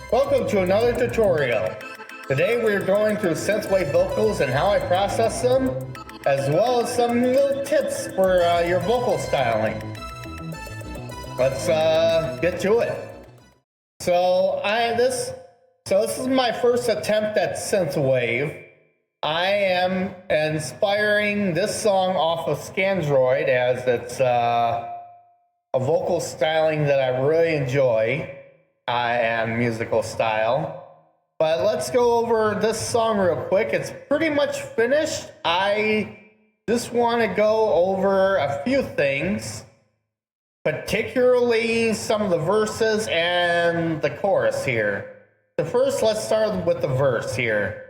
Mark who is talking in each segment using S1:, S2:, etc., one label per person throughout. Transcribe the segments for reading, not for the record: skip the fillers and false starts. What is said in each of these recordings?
S1: Welcome to another tutorial. Today we're going through Synthwave vocals and how I process them, as well as some little tips for your vocal styling. Let's get to it. So this is my first attempt at Synthwave. I am inspiring this song off of Scandroid, as it's a vocal styling that I really enjoy. And musical style. But let's go over this song real quick. It's pretty much finished. I just want to go over a few things, particularly some of the verses and the chorus here. So first, let's start with the verse here.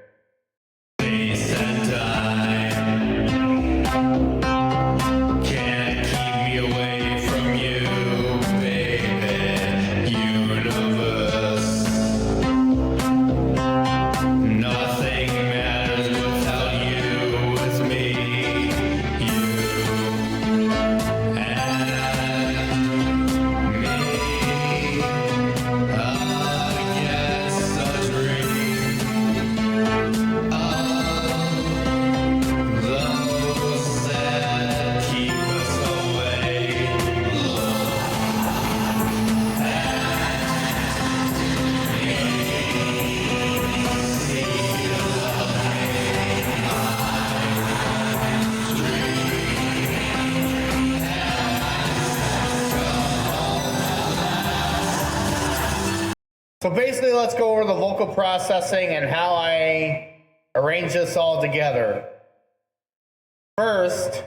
S1: So basically, let's go over the vocal processing and how I arrange this all together. First,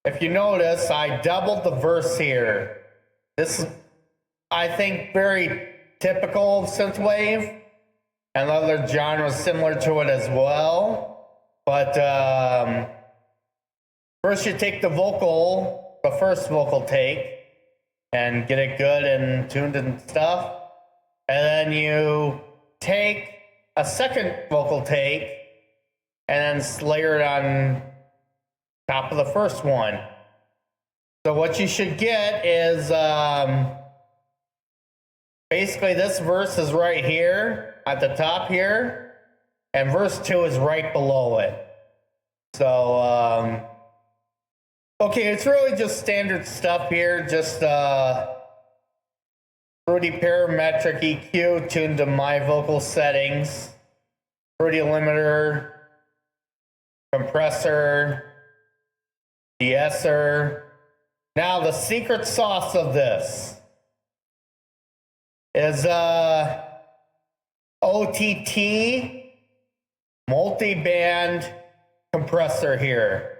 S1: if you notice, I doubled the verse here. This is, I think, very typical of Synthwave and other genres similar to it as well. But first you take the first vocal take, and get it good and tuned and stuff. And then you take a second vocal take and then layer it on top of the first one. So what you should get is basically this verse is right here at the top here, and verse 2 is right below it. So okay, it's really just standard stuff here, just Fruity parametric EQ tuned to my vocal settings, Fruity limiter, compressor, de-esser. Now the secret sauce of this is OTT multi-band compressor here.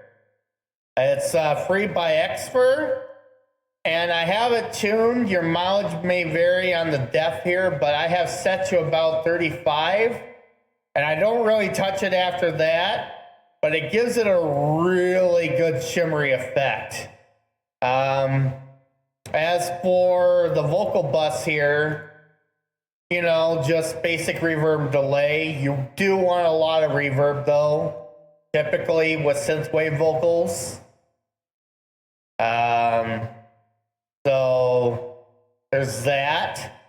S1: It's free by Xfer. And I have it tuned. Your mileage may vary on the def here, but I have set to about 35. And I don't really touch it after that, but it gives it a really good shimmery effect. As for the vocal bus here, you know, just basic reverb delay. You do want a lot of reverb though, typically with synthwave vocals. So there's that.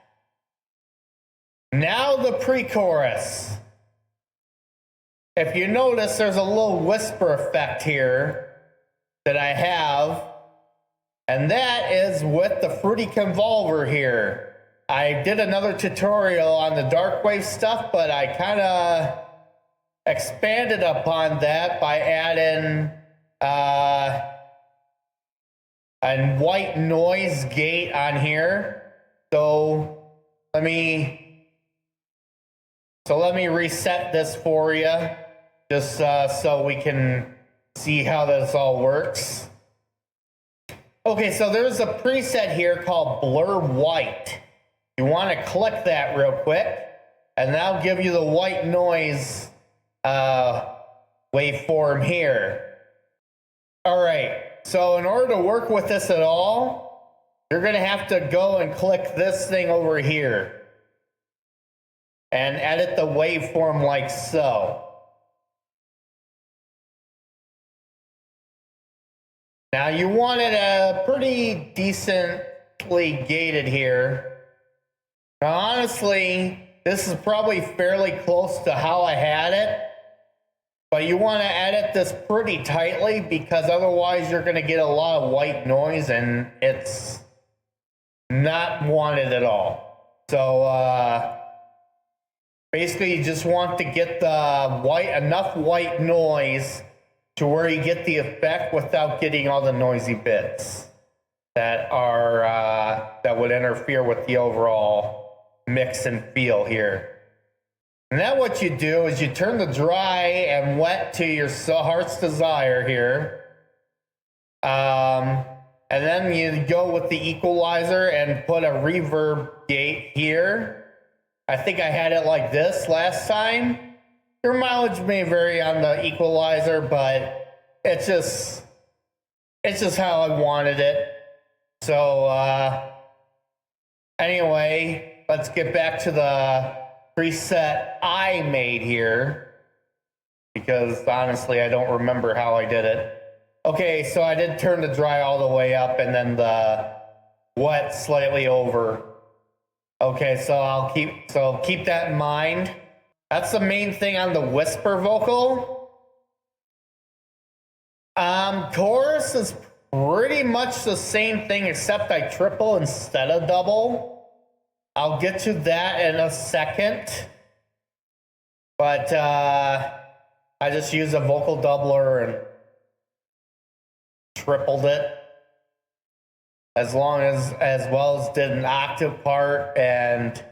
S1: Now the pre-chorus. If you notice, there's a little whisper effect here that I have, and that is with the Fruity Convolver here. I did another tutorial on the dark wave stuff, but I kind of expanded upon that by adding a white noise gate on here. So let me reset this for you, just so we can see how this all works. Okay, so there's a preset here called Blur White. You want to click that real quick, and that'll give you the white noise waveform here. All right. So in order to work with this at all, you're going to have to go and click this thing over here and edit the waveform like so. Now you want it pretty decently gated here. Now honestly, This is probably fairly close to how I had it, but you want to edit this pretty tightly because otherwise you're going to get a lot of white noise and it's not wanted at all. So basically you just want to get the enough white noise to where you get the effect without getting all the noisy bits that would interfere with the overall mix and feel here. And then what you do is you turn the dry and wet to your heart's desire here. And then you go with the equalizer and put a reverb gate here. I think I had it like this last time. Your mileage may vary on the equalizer, but it's just how I wanted it. So anyway, let's get back to the preset I made here, because honestly I don't remember how I did it. Okay, so I did turn the dry all the way up and then the wet slightly over. Okay, so keep that in mind. That's the main thing on the whisper vocal. Chorus is pretty much the same thing except I triple instead of double. I'll get to that in a second. But I just used a vocal doubler and tripled it. As well as did an octave part and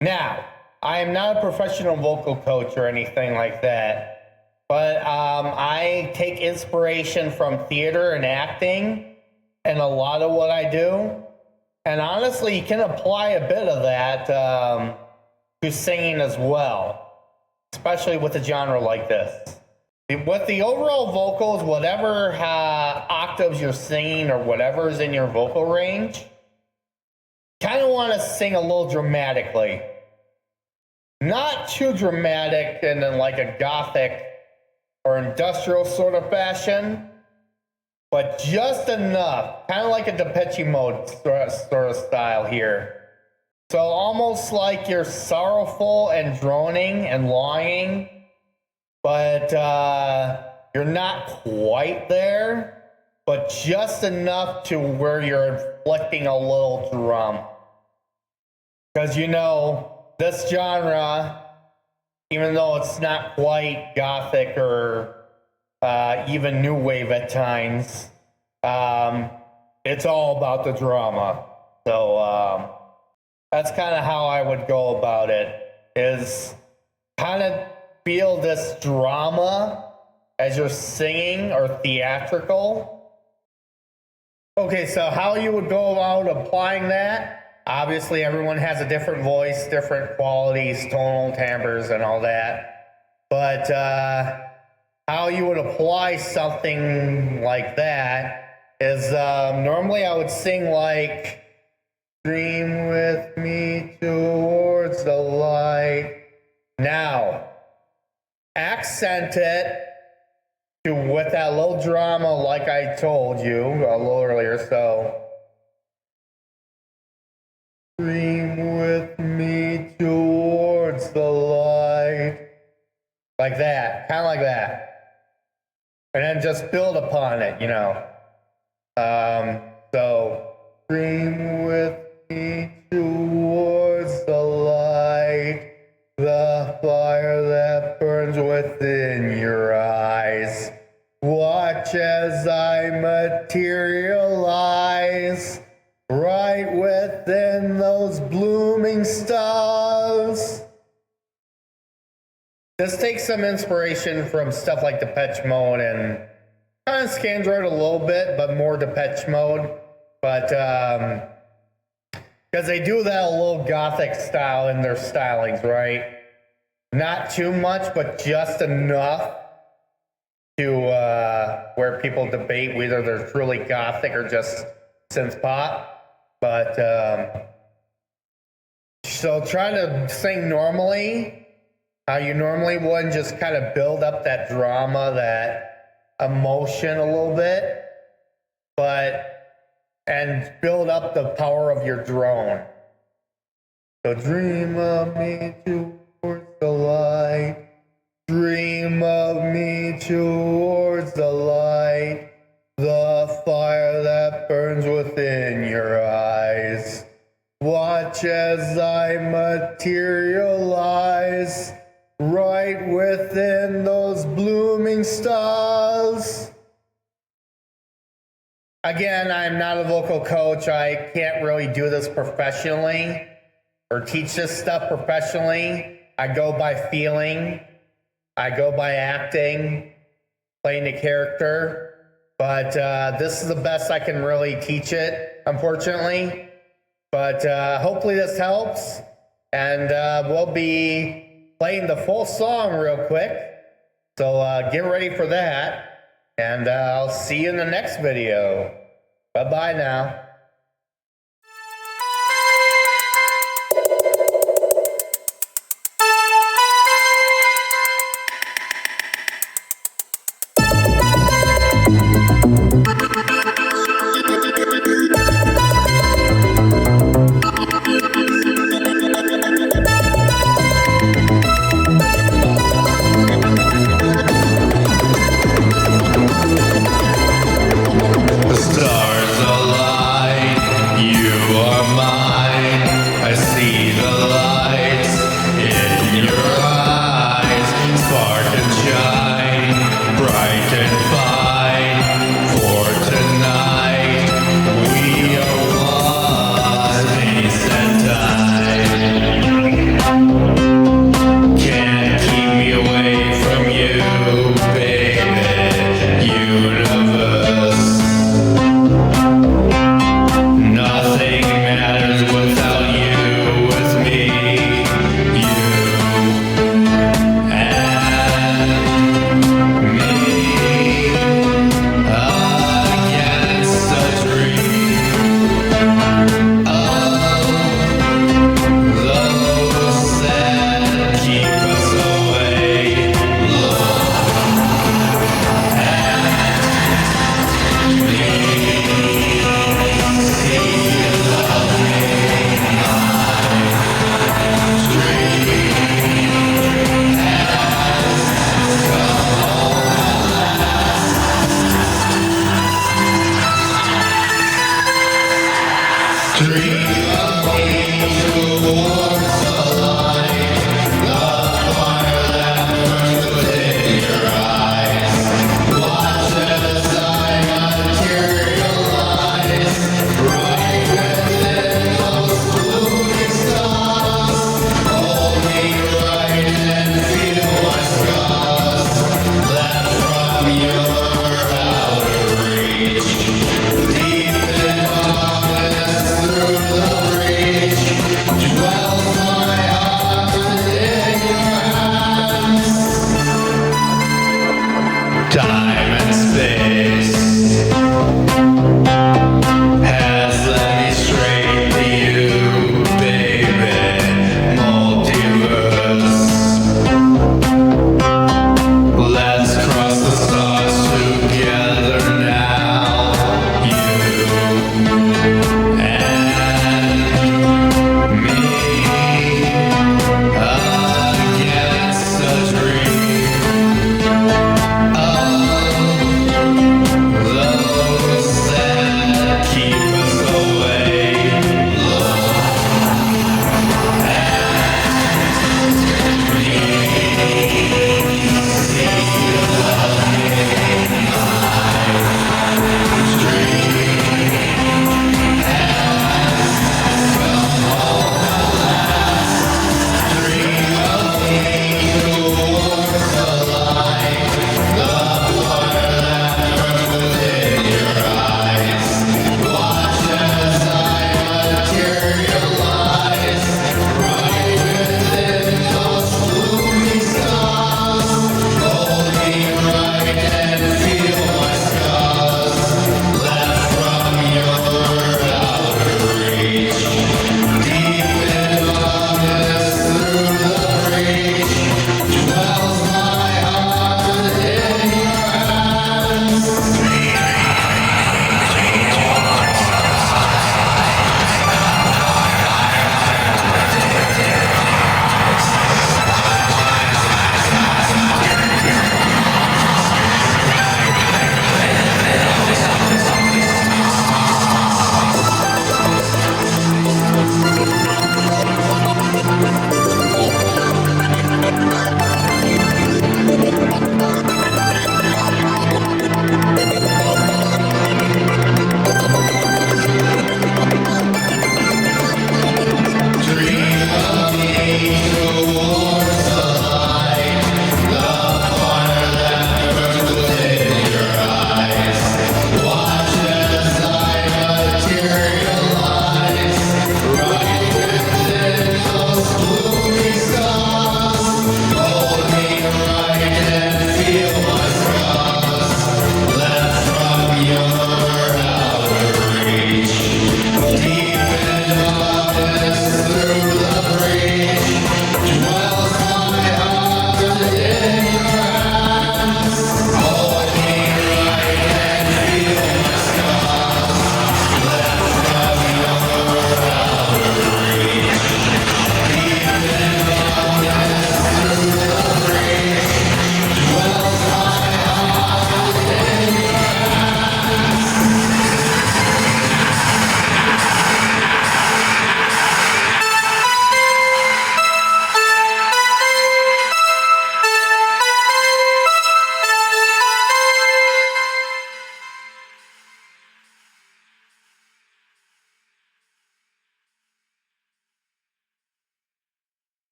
S1: now, I am not a professional vocal coach or anything like that, but I take inspiration from theater and acting and a lot of what I do. And honestly, you can apply a bit of that to singing as well, especially with a genre like this. With the overall vocals, whatever octaves you're singing or whatever is in your vocal range, kind of want to sing a little dramatically. Not too dramatic and in like a gothic or industrial sort of fashion, but just enough, kind of like a Depeche Mode sort of style here. So almost like you're sorrowful and droning and longing, but you're not quite there, but just enough to where you're inflicting a little drum. Because you know, this genre, even though it's not quite gothic or even new wave at times, it's all about the drama. So that's kind of how I would go about it, is kind of feel this drama as you're singing or theatrical. Okay, so how you would go about applying that? Obviously, everyone has a different voice, different qualities, tonal timbres, and all that. But how you would apply something like that is normally I would sing like, "Dream with me towards the light." Now, accent it with that little drama like I told you a little earlier, so. Dream with me towards the light. Like that, kind of like that. And then just build upon it, you know. So, dream with me towards the light, the fire that burns within your eyes. Watch as I materialize right within those blooming stars. This takes some inspiration from stuff like Depeche Mode and Kind of Scandroid a little bit, but more Depeche Mode. But because they do that a little gothic style in their stylings, right? Not too much, but just enough to where people debate whether they're truly gothic or just synth pop. But so try to sing normally, how you normally would, and just kind of build up that drama, that emotion a little bit, and build up the power of your drone. So dream of me towards the light, dream of me towards the light, the fire that burns within your eyes. Watch as I materialize right within those blooming stars. Again, I'm not a vocal coach. I can't really do this professionally or teach this stuff professionally. I go by feeling. I go by acting, playing the character. But this is the best I can really teach it, unfortunately. But hopefully this helps. And we'll be playing the full song real quick. So get ready for that. And I'll see you in the next video. Bye-bye now.